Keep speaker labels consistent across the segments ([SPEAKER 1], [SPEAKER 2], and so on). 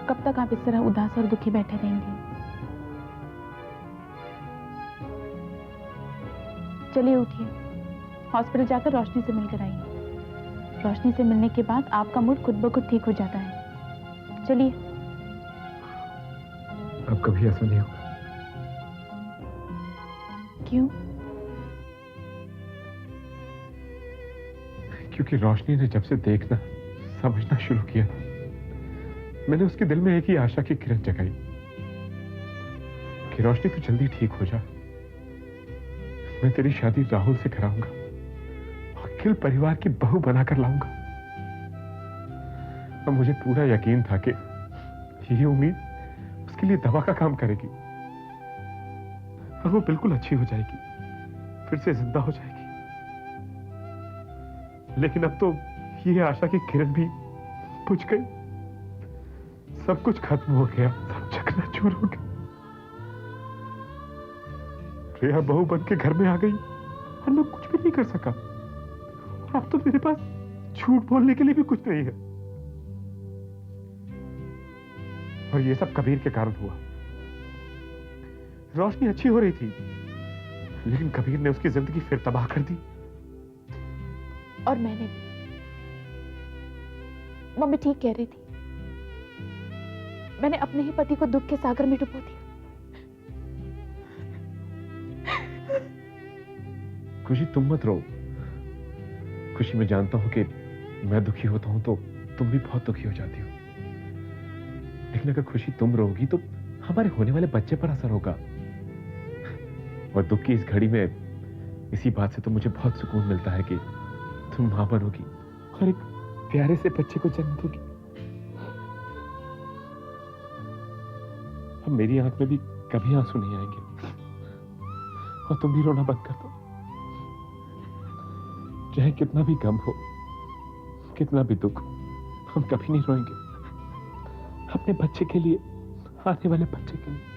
[SPEAKER 1] कब तक आप इस तरह उदास और दुखी बैठे रहेंगे? चलिए उठिए, हॉस्पिटल जाकर रोशनी से मिलकर आइए। रोशनी से मिलने के बाद आपका मूड खुद ब खुद ठीक हो जाता है। चलिए।
[SPEAKER 2] अब कभी ऐसा नहीं होगा।
[SPEAKER 1] क्यों?
[SPEAKER 2] क्योंकि रोशनी ने जब से देखना समझना शुरू किया, मैंने उसके दिल में एक ही आशा की किरण जगाई कि रोशनी तू जल्दी ठीक हो जा, मैं तेरी शादी राहुल से कराऊंगा और किल परिवार की बहू बनाकर लाऊंगा। अब मुझे पूरा यकीन था कि ये उम्मीद उसके लिए दवा का काम करेगी और वो बिल्कुल अच्छी हो जाएगी, फिर से जिंदा हो जाएगी। लेकिन अब तो ये आशा की किरण भी बुझ गई, सब कुछ खत्म हो गया, सब चकनाचूर हो गया। प्रिया बहू बन के घर में आ गई और मैं कुछ भी नहीं कर सका, और अब तो मेरे पास झूठ बोलने के लिए भी कुछ नहीं है। और ये सब कबीर के कारण हुआ। रोशनी अच्छी हो रही थी, लेकिन कबीर ने उसकी जिंदगी फिर तबाह कर दी।
[SPEAKER 1] और मैंने भी। मम्मी ठीक कह रही थी, मैंने अपने ही पति को दुख के सागर में डुबो दिया।
[SPEAKER 2] खुशी तुम मत रो। खुशी मैं जानता हूं कि मैं दुखी होता हूं तो तुम भी बहुत दुखी हो जाती हो, लेकिन अगर खुशी तुम रोगी तो हमारे होने वाले बच्चे पर असर होगा। और दुख की इस घड़ी में इसी बात से तो मुझे बहुत सुकून मिलता है कि तुम मां बनोगी और एक प्यारे से बच्चे को जन्म दोगी। अब मेरी आंख में भी कभी आंसू नहीं आएंगे और तुम भी रोना बंद कर दो। चाहे कितना भी गम हो, कितना भी दुख, हम कभी नहीं रोएंगे अपने बच्चे के लिए, आने वाले बच्चे के लिए।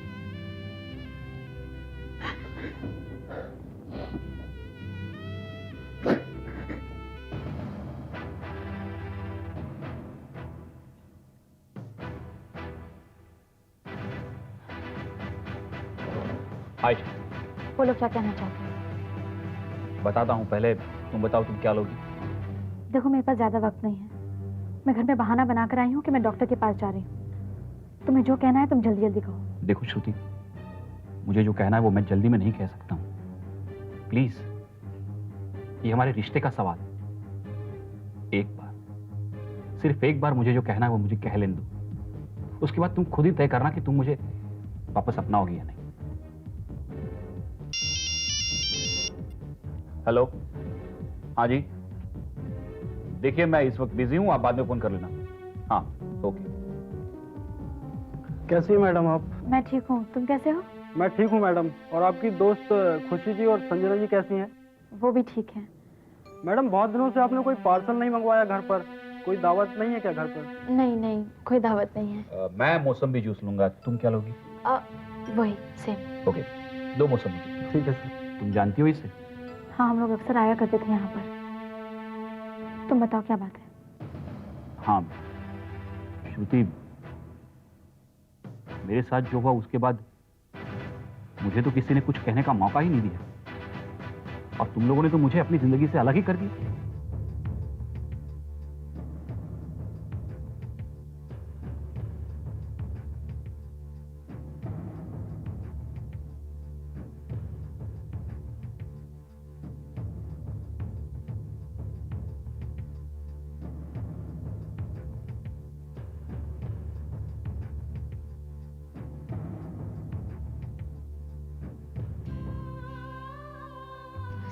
[SPEAKER 3] हाय।
[SPEAKER 1] वो लोग क्या कहना चाहते हैं?
[SPEAKER 3] बताता हूँ, पहले तुम बताओ तुम क्या लोगी?
[SPEAKER 1] देखो मेरे पास ज्यादा वक्त नहीं है, मैं घर में बहाना बनाकर आई हूँ कि मैं डॉक्टर के पास जा रही हूँ। तुम्हें जो कहना है तुम जल्दी जल्दी कहो।
[SPEAKER 3] देखो श्रुति, मुझे जो कहना है वो मैं जल्दी में नहीं कह सकता हूँ। प्लीज, ये हमारे रिश्ते का सवाल है। एक बार, सिर्फ एक बार मुझे जो कहना है वो मुझे कह लेने दो, उसके बाद तुम खुद ही तय करना कि तुम मुझे वापस अपनाओगी या नहीं। हेलो, हाँ जी। देखिए मैं इस वक्त बिजी हूँ, आप बाद में फोन कर लेना। हाँ ओके।
[SPEAKER 4] कैसी है मैडम आप?
[SPEAKER 1] मैं ठीक हूँ, तुम कैसे हो?
[SPEAKER 4] मैं ठीक हूँ मैडम। और आपकी दोस्त खुशी जी और संजना जी कैसी हैं?
[SPEAKER 1] वो भी ठीक है।
[SPEAKER 4] मैडम बहुत दिनों से आपने कोई पार्सल नहीं मंगवाया घर पर, कोई दावत नहीं है क्या घर पर?
[SPEAKER 1] नहीं नहीं, कोई दावत नहीं है।
[SPEAKER 3] मैं मौसमी जूस लूंगा, तुम क्या लोगी?
[SPEAKER 1] वही सेम।
[SPEAKER 3] ओके, 2 मौसमी जूस।
[SPEAKER 4] ठीक है सर।
[SPEAKER 3] तुम जानती हो इसे?
[SPEAKER 1] हाँ, हम लोग अक्सर आया करते थे यहाँ पर। तुम बताओ क्या बात है?
[SPEAKER 3] हाँ श्रुति, मेरे साथ जो हुआ उसके बाद मुझे तो किसी ने कुछ कहने का मौका ही नहीं दिया, और तुम लोगों ने तो मुझे अपनी जिंदगी से अलग ही कर दिया।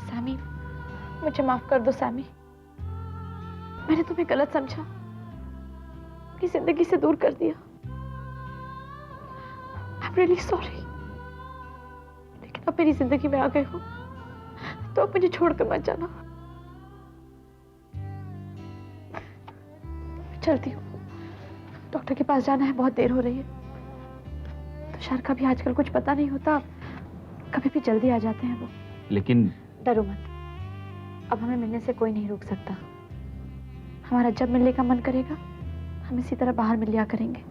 [SPEAKER 1] सैमी, मुझे माफ कर दो सैमी। मैंने तुम्हें गलत समझा, अपनी जिंदगी से दूर कर दिया। I'm really sorry। लेकिन अब मेरी जिंदगी में आ गए हो तो अब मुझे छोड़कर मत जाना। चलती हूँ, डॉक्टर के पास जाना है, बहुत देर हो रही है। तो तुषार का भी आजकल कुछ पता नहीं होता, कभी भी जल्दी आ जाते हैं वो।
[SPEAKER 3] लेकिन
[SPEAKER 1] डरो मत, अब हमें मिलने से कोई नहीं रोक सकता। हमारा जब मिलने का मन करेगा हम इसी तरह बाहर मिल लिया करेंगे।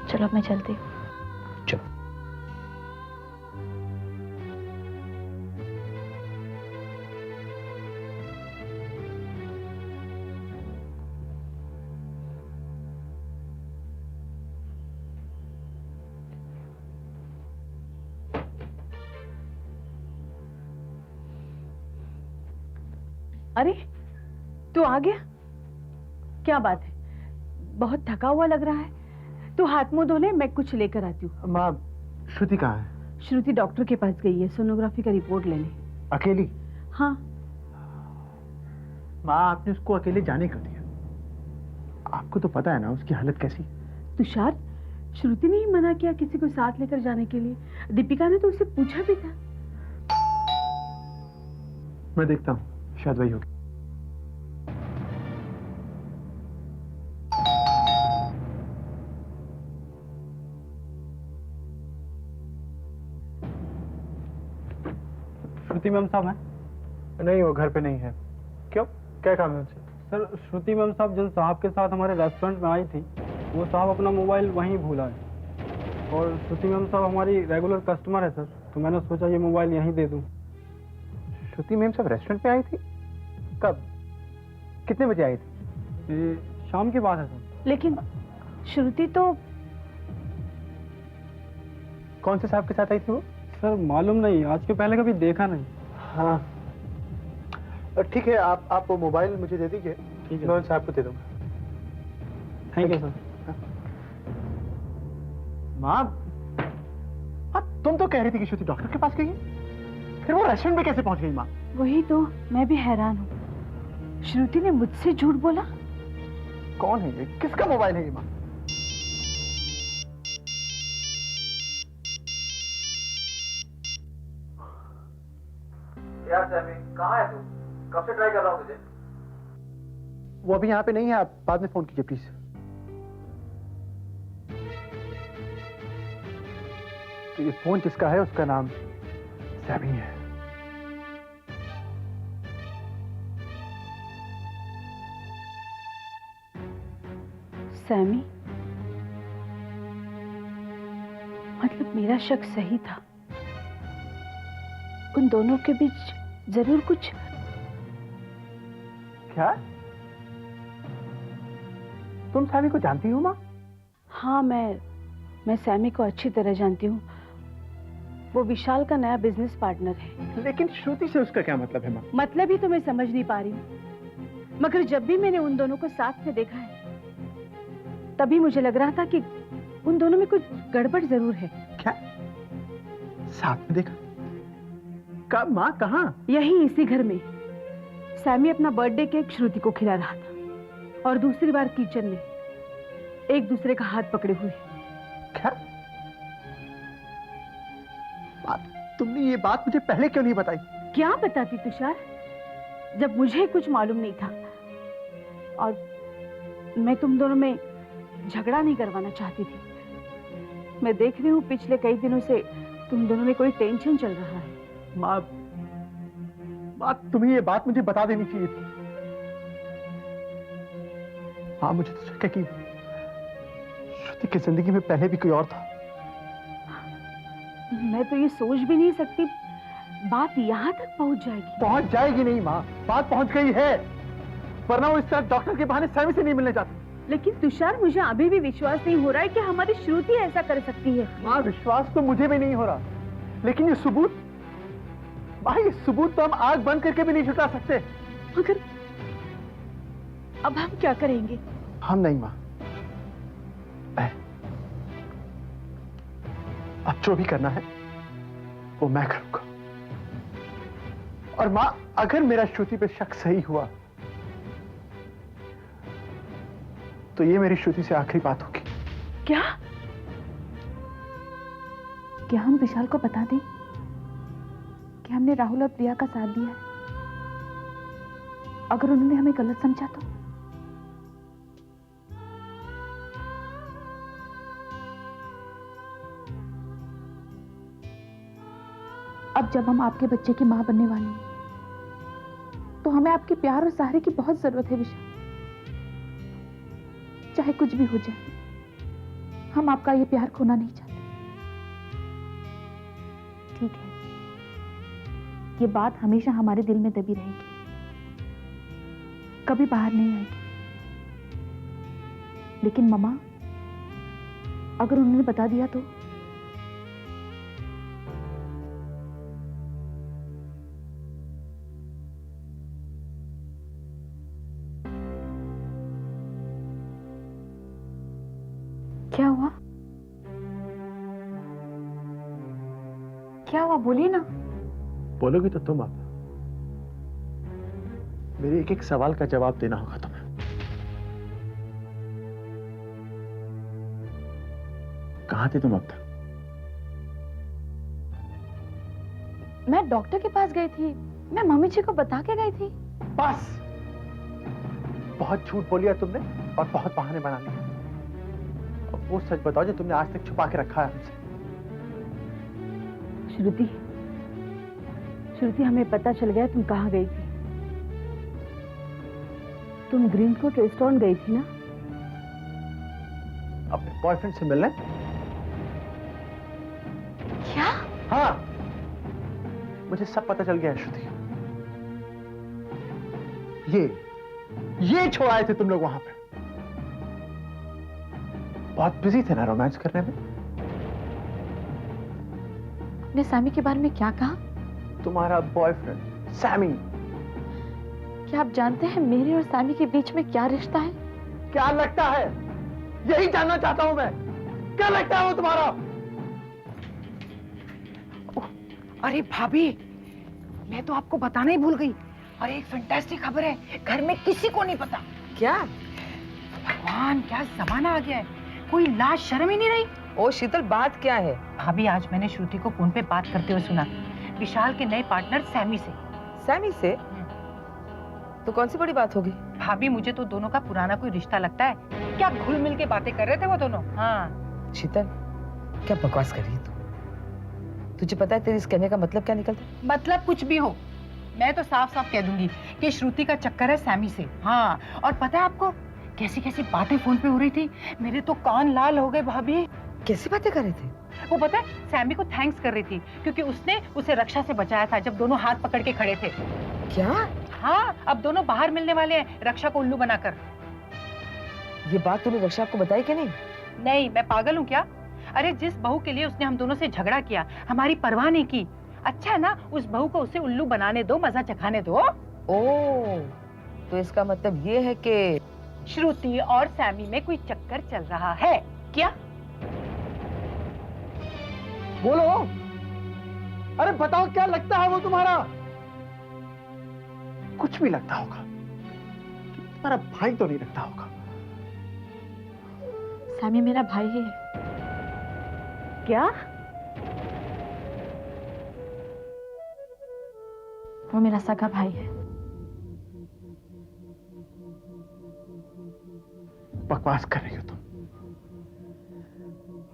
[SPEAKER 1] चलो अब मैं चलती हूँ।
[SPEAKER 3] चलो।
[SPEAKER 5] अरे तू आ गया? क्या बात है, बहुत थका हुआ लग रहा है। तू हाथ मुंह धो ले, मैं कुछ लेकर आती हूँ।
[SPEAKER 6] माँ, श्रुति कहाँ है?
[SPEAKER 5] श्रुति डॉक्टर के पास गई है सोनोग्राफी का रिपोर्ट लेने।
[SPEAKER 6] अकेली?
[SPEAKER 5] हाँ।
[SPEAKER 6] माँ, आपने उसको अकेले जाने क्यों दिया? आपको तो पता है ना उसकी हालत कैसी।
[SPEAKER 5] तुषार, श्रुति ने ही मना किया किसी को साथ लेकर जाने के लिए। दीपिका ने तो उससे पूछा भी था।
[SPEAKER 6] मैं देखता हूँ, शायद वही होगी।
[SPEAKER 4] श्रुति मैम साहब हैं?
[SPEAKER 6] नहीं, वो घर पे नहीं है। क्यों, क्या काम है उनसे?
[SPEAKER 4] सर, श्रुति मैम साहब जिन साहब के साथ हमारे रेस्टोरेंट में आई थी, वो साहब अपना मोबाइल वहीं भूला है। और श्रुति मैम साहब हमारी रेगुलर कस्टमर है सर, तो मैंने सोचा ये मोबाइल यहीं दे दूं।
[SPEAKER 6] श्रुति मैम साहब रेस्टोरेंट पे आई थी? कब, कितने बजे आई थी?
[SPEAKER 4] ये शाम की बात है सर।
[SPEAKER 5] लेकिन श्रुति तो
[SPEAKER 6] कौन से साहब के साथ आई थी वो?
[SPEAKER 4] सर मालूम नहीं, आज के पहले कभी देखा नहीं।
[SPEAKER 6] हाँ ठीक है, आप वो मोबाइल मुझे दे दीजिए।
[SPEAKER 4] ठीक है,
[SPEAKER 6] मैं उन साहब को दे दूंगा।
[SPEAKER 4] Thank you sir.
[SPEAKER 6] माँ, तुम तो कह रही थी कि श्रुति डॉक्टर के पास गई है, फिर वो रेस्टोरेंट में कैसे पहुंच गई? माँ,
[SPEAKER 5] वही तो मैं भी हैरान हूँ। श्रुति ने मुझसे झूठ बोला।
[SPEAKER 6] कौन है ये? किसका मोबाइल है ये? माँ,
[SPEAKER 7] यार सैमी, कहाँ है तू? कब से ट्राई कर रहा हूँ तुझे।
[SPEAKER 6] वो अभी यहाँ पे नहीं है, आप बाद में फोन कीजिए प्लीज। तो ये फोन जिसका है उसका नाम सैमी है।
[SPEAKER 5] सैमी? मतलब मेरा शक सही था, उन दोनों के बीच जरूर कुछ।
[SPEAKER 6] क्या तुम सैमी को जानती हो? माँ,
[SPEAKER 5] हाँ, मैं सैमी को अच्छी तरह जानती हूँ। वो विशाल का नया बिजनेस पार्टनर है।
[SPEAKER 6] लेकिन श्रुति से उसका क्या मतलब है? माँ,
[SPEAKER 5] मतलब ही तो मैं समझ नहीं पा रही हूँ। मगर जब भी मैंने उन दोनों को साथ में देखा है, तभी मुझे लग रहा था कि उन दोनों में कुछ गड़बड़ जरूर है।
[SPEAKER 6] क्या साथ में देखा? कब? माँ, कहाँ?
[SPEAKER 5] यही इसी घर में। सैमी अपना बर्थडे केक श्रुति को खिला रहा था और दूसरी बार किचन में एक दूसरे का हाथ पकड़े हुए।
[SPEAKER 6] क्या बात, तुमने ये बात मुझे पहले क्यों नहीं बताई?
[SPEAKER 5] क्या बताती तुषार, जब मुझे कुछ मालूम नहीं था। और मैं तुम दोनों में झगड़ा नहीं करवाना चाहती थी। मैं देख रही हूँ पिछले कई दिनों से तुम दोनों में कोई टेंशन चल रहा है।
[SPEAKER 6] माँ, तुम्हें ये बात मुझे बता देनी चाहिए थी। हाँ, मुझे तो शक है कि श्रुति की जिंदगी में पहले भी कोई और था।
[SPEAKER 5] मैं तो ये सोच भी नहीं सकती बात यहाँ तक पहुँच जाएगी।
[SPEAKER 6] पहुँच जाएगी नहीं माँ, बात पहुँच गई है, वरना वो इस तरह डॉक्टर के बहाने सैमी से नहीं मिलने जाती।
[SPEAKER 5] लेकिन तुषार, मुझे अभी भी विश्वास नहीं हो रहा है कि हमारी श्रुति ऐसा कर सकती है।
[SPEAKER 6] माँ, विश्वास तो मुझे भी नहीं हो रहा, लेकिन ये सबूत, भाई ये सबूत तो हम आग बंद करके भी नहीं छुटा सकते।
[SPEAKER 5] मगर अब हम क्या करेंगे?
[SPEAKER 6] हम नहीं माँ, अब जो भी करना है वो मैं करूंगा। और माँ, अगर मेरा श्रुति पे शक सही हुआ तो ये मेरी श्रुति से आखिरी बात होगी।
[SPEAKER 5] क्या?
[SPEAKER 1] क्या हम विशाल को बता दें कि हमने राहुल और प्रिया का साथ दिया है? अगर उन्होंने हमें गलत समझा तो? अब जब हम आपके बच्चे की मां बनने वाले हैं तो हमें आपके प्यार और सहारे की बहुत जरूरत है विशाल। चाहे कुछ भी हो जाए, हम आपका ये प्यार खोना नहीं चाहते। ठीक है, ये बात हमेशा हमारे दिल में दबी रहेगी, कभी बाहर नहीं आएगी। लेकिन मम्मा, अगर उन्होंने बता दिया तो? क्या हुआ? क्या हुआ, बोलिए ना।
[SPEAKER 6] बोलोगी तो तुम अब मेरे एक एक सवाल का जवाब देना होगा तुम्हें। कहां थे तुम अब तक?
[SPEAKER 1] मैं डॉक्टर के पास गई थी, मैं मम्मी जी को बता के गई थी।
[SPEAKER 6] बस, बहुत झूठ बोलिया तुमने और बहुत बहाने बना लिए। अब वो सच बताओ जो तुमने आज तक छुपा के रखा है हमसे।
[SPEAKER 5] श्रुति, हमें पता चल गया तुम कहाँ गई थी। तुम ग्रीन कोट रेस्टोरेंट गई थी ना?
[SPEAKER 6] अपने बॉयफ्रेंड से मिलने।
[SPEAKER 1] क्या?
[SPEAKER 6] हाँ, मुझे सब पता चल गया है श्रुति। ये छोड़ाए थे तुम लोग वहां पे। बहुत बिजी थे ना रोमांस करने में।
[SPEAKER 1] ने सैमी के बारे में क्या कहा?
[SPEAKER 6] तुम्हारा बॉयफ्रेंड सैमी।
[SPEAKER 1] क्या आप जानते हैं मेरे और सैमी के बीच में क्या रिश्ता है?
[SPEAKER 6] क्या लगता है? यही जानना चाहता हूं मैं। क्या लगता है वो तुम्हारा?
[SPEAKER 8] अरे भाभी, मैं तो आपको बताना ही भूल गई। अरे एक फैंटास्टिक खबर है, घर में किसी को नहीं पता। क्या? भगवान, क्या जमाना आ गया है, कोई लाज शर्म ही नहीं रही।
[SPEAKER 9] ओ शीतल, बात क्या है?
[SPEAKER 8] भाभी, आज मैंने श्रुति को फोन पे बात करते हुए सुना, विशाल के नए पार्टनर सैमी से।
[SPEAKER 9] सैमी से? तो कौन सी बड़ी बात होगी?
[SPEAKER 8] भाभी, मुझे तो दोनों का पुराना कोई रिश्ता लगता है। क्या घुल मिल के बातें कर रहे थे वो दोनों। हाँ।
[SPEAKER 9] शीतल, क्या बकवास कर रही है तू? तुझे पता है तेरे इस कहने का मतलब क्या निकलता है?
[SPEAKER 8] मतलब कुछ भी हो, मैं तो साफ साफ कह दूंगी कि श्रुति का चक्कर है सैमी से। हाँ, और पता है आपको कैसी कैसी बातें फोन पे हो रही थी, मेरे तो कान लाल हो गए भाभी।
[SPEAKER 9] कैसी बातें कर रहे थे?
[SPEAKER 8] वो पता है सैमी को थैंक्स कर रही थी क्योंकि उसने उसे रक्षा से बचाया था जब दोनों हाथ पकड़ के खड़े थे।
[SPEAKER 9] क्या?
[SPEAKER 8] हाँ, अब दोनों बाहर मिलने वाले हैं रक्षा को उल्लू बनाकर।
[SPEAKER 9] ये बात तूने रक्षा को बताई कि नहीं?
[SPEAKER 8] नहीं, मैं पागल हूँ क्या? अरे जिस बहू के लिए उसने हम दोनों से झगड़ा किया, हमारी परवाह नहीं की, अच्छा है ना, उस बहू को उसे उल्लू बनाने दो, मजा चखाने दो।
[SPEAKER 9] ओह, तो इसका मतलब ये है कि
[SPEAKER 8] श्रुति और सैमी में कोई चक्कर चल रहा है क्या?
[SPEAKER 6] बोलो, अरे बताओ क्या लगता है वो तुम्हारा? कुछ भी लगता होगा, तुम्हारा भाई तो नहीं लगता होगा।
[SPEAKER 1] सैमी मेरा भाई ही है।
[SPEAKER 5] क्या?
[SPEAKER 1] वो मेरा सगा भाई है।
[SPEAKER 6] बकवास कर रही हो तुम।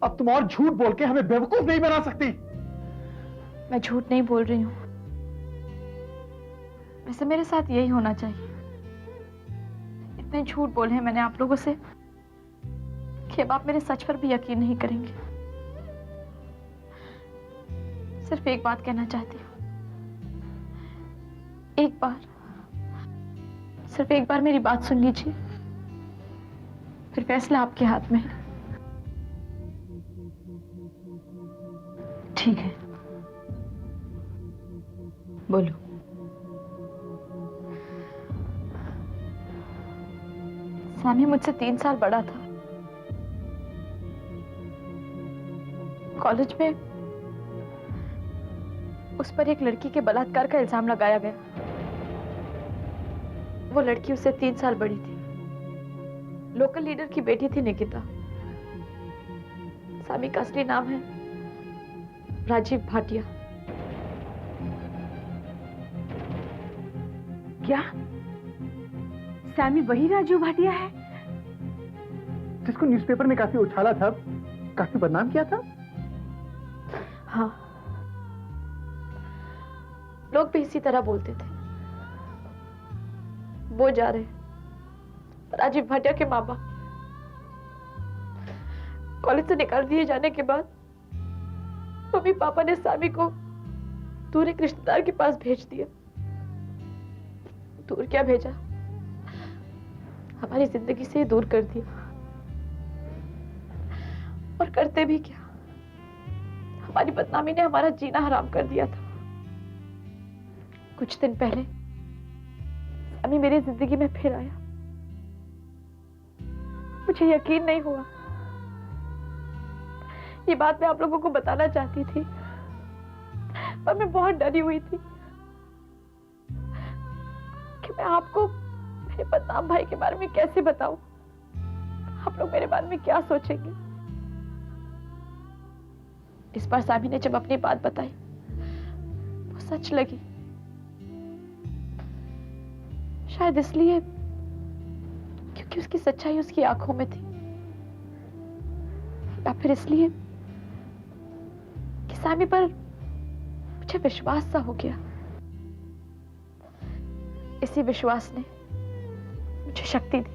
[SPEAKER 6] अब तुम और झूठ बोल के हमें बेवकूफ नहीं बना सकती।
[SPEAKER 1] मैं झूठ नहीं बोल रही हूं, वैसे मेरे साथ यही होना चाहिए। इतने झूठ बोले हैं मैंने आप लोगों से कि अब आप मेरे सच पर भी यकीन नहीं करेंगे। सिर्फ एक बात कहना चाहती हूँ, एक बार, सिर्फ एक बार मेरी बात सुन लीजिए, फिर फैसला आपके हाथ में है।
[SPEAKER 9] ठीक है, बोलो।
[SPEAKER 1] सैमी मुझसे 3 साल बड़ा था। कॉलेज में उस पर एक लड़की के बलात्कार का इल्जाम लगाया गया। वो लड़की उससे 3 साल बड़ी थी। लोकल लीडर की बेटी थी निकिता। सैमी का असली नाम है राजीव भाटिया।
[SPEAKER 5] क्या? सैमी वही राजू भाटिया है
[SPEAKER 6] जिसको न्यूज़पेपर में काफी उछाला था, काफी बदनाम किया था?
[SPEAKER 1] हाँ, लोग भी इसी तरह बोलते थे। वो जा रहे, राजीव भाटिया के माँ बाप कॉलेज से निकाल दिए जाने के बाद मम्मी पापा ने सामी को दूर एक रिश्तेदार के पास भेज दिया। दूर क्या भेजा, हमारी जिंदगी से दूर कर दिया। और करते भी क्या, हमारी बदनामी ने हमारा जीना हराम कर दिया था। कुछ दिन पहले सामी मेरी जिंदगी में फिर आया। मुझे यकीन नहीं हुआ। ये बात मैं आप लोगों को बताना चाहती थी, पर मैं बहुत डरी हुई थी कि मैं आपको मेरे बदनाम भाई के बारे में कैसे बताऊं। आप लोग मेरे बारे में क्या सोचेंगे। इस बार सामी ने जब अपनी बात बताई, वो सच लगी। शायद इसलिए क्योंकि उसकी सच्चाई उसकी आंखों में थी, या फिर इसलिए कि सामी पर मुझे विश्वास सा हो गया। इसी विश्वास ने मुझे शक्ति दी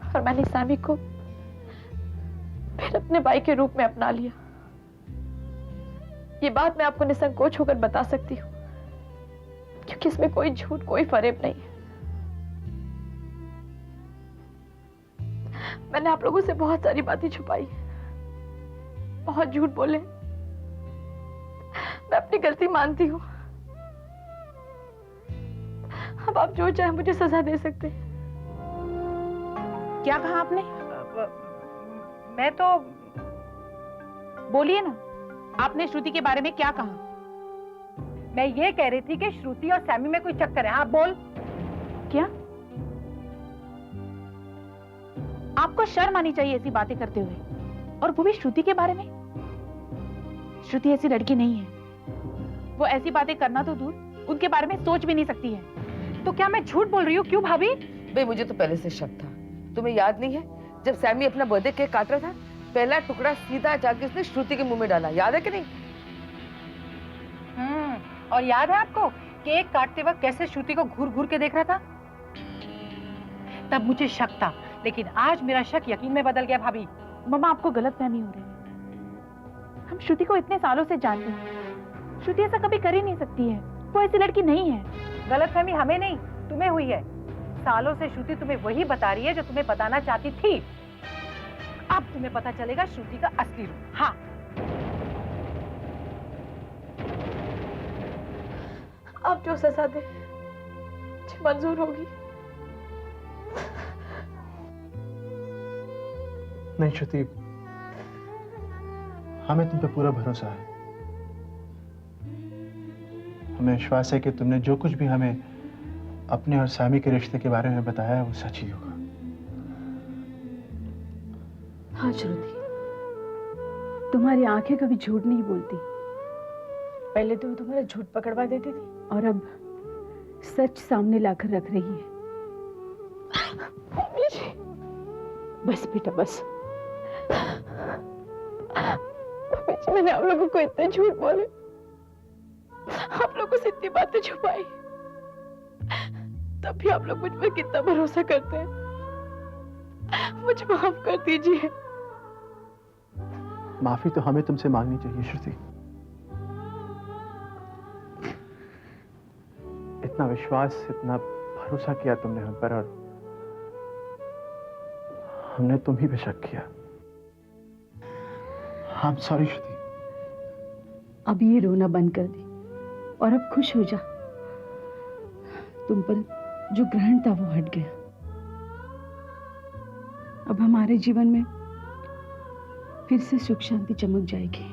[SPEAKER 1] और मैंने सामी को फिर अपने भाई के रूप में अपना लिया। ये बात मैं आपको निसंकोच होकर बता सकती हूँ, क्योंकि इसमें कोई झूठ, कोई फरेब नहीं है। मैंने आप लोगों से बहुत सारी बातें छुपाई, बहुत झूठ बोले। मैं अपनी गलती मानती हूँ। अब आप जो चाहे मुझे सजा दे सकते हैं।
[SPEAKER 5] क्या कहा आपने? मैं तो बोलिए ना, आपने श्रुति के बारे में क्या कहा?
[SPEAKER 8] मैं ये कह रही थी कि श्रुति और सैमी में कोई चक्कर है। हाँ बोल।
[SPEAKER 5] क्या? आपको शर्म आनी चाहिए ऐसी बातें करते हुए, और वो भी श्रुति के बारे में। श्रुति ऐसी लड़की नहीं है। वो ऐसी बातें करना तो दूर, उनके बारे में सोच भी नहीं सकती है।
[SPEAKER 8] तो क्या मैं झूठ बोल रही हूँ? क्यों भाभी?
[SPEAKER 9] बे मुझे तो पहले से शक था। तुम्हें याद नहीं है जब सैमी अपना बर्थडे केक काट रहा था, पहला टुकड़ा सीधा जाके उसने श्रुति के मुंह में डाला, याद है कि नहीं?
[SPEAKER 8] और याद है आपको केक काटते वक्त कैसे श्रुति को घूर घूर के देख रहा था? तब मुझे शक था, लेकिन आज मेरा शक यकीन में बदल गया भाभी।
[SPEAKER 5] मम्मा, आपको गलतफहमी हो रही है। हम श्रुति को इतने सालों से जानते हैं। श्रुति ऐसा कभी कर ही नहीं सकती है। वो ऐसी लड़की नहीं है।
[SPEAKER 8] गलतफहमी हमें नहीं, तुम्हें हुई है। सालों से श्रुति तुम्हें वही बता रही है जो तुम्हें बताना चाहती थी। अब तुम्हें पता चलेगा श्रुति का असली रूप। हाँ,
[SPEAKER 1] आप जो सजा दे मुझे मंजूर होगी।
[SPEAKER 6] नहीं श्रुति, हमें तुम पे पूरा भरोसा है। हमें विश्वास है कि तुमने जो कुछ भी हमें अपने और सामी के रिश्ते के बारे में बताया है वो सच ही होगा।
[SPEAKER 5] हाँ श्रुति, तुम्हारी आंखें कभी झूठ नहीं बोलती। पहले तो वो तुम्हारा झूठ पकड़वा देती थी, और अब सच सामने लाकर रख रही है। बस बेटा बस।
[SPEAKER 1] मैंने आप लोगों को इतने झूठ बोले, आप लोगों से इतनी बातें छुपाई, तब भी आप लोग मुझ पर कितना भरोसा करते हैं। मुझे माफ कर दीजिए।
[SPEAKER 6] माफी तो हमें तुमसे मांगनी चाहिए श्रुति। इतना विश्वास, इतना भरोसा किया तुमने हम पर, और हमने तुम ही पे शक किया। I'm sorry श्रुति।
[SPEAKER 5] अब ये रोना बंद कर दे और अब खुश हो जा। तुम पर जो ग्रहण था वो हट गया। अब हमारे जीवन में फिर से सुख शांति चमक जाएगी।